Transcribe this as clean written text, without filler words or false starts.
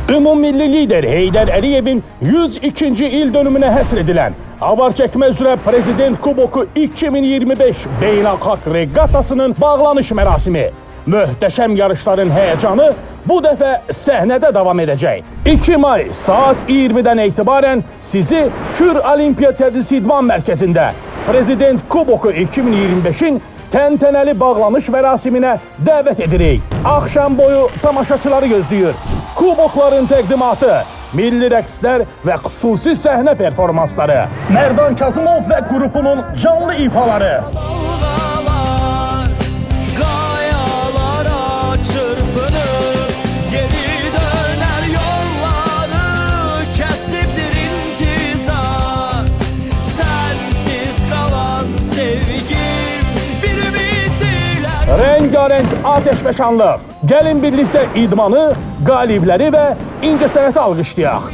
Ümummilli lider Heydər Əliyevin 102-ci il dönümünə həsr edilən avar çəkmə üzrə Prezident Kuboku 2025 beynəlxalq reqatasının bağlanış mərasimi. Möhtəşəm yarışların həyəcanı bu dəfə səhnədə davam edəcək. 2 may saat 20-dən etibarən sizi Kür Olimpiya Tədris İdman Mərkəzində Prezident Kuboku 2025-in təntənəli bağlanış mərasiminə dəvət edirik. Axşam boyu tamaşaçıları gözləyir. Kubokların təqdimatı, milli rəqslər və xüsusi səhnə performansları, Mərdan Kazımov və qrupunun canlı ifaları. Rengarenk ateşfəşanlıq. Gəlin birlikdə idmanı, qalibləri və incəsənəti alqışlayaq.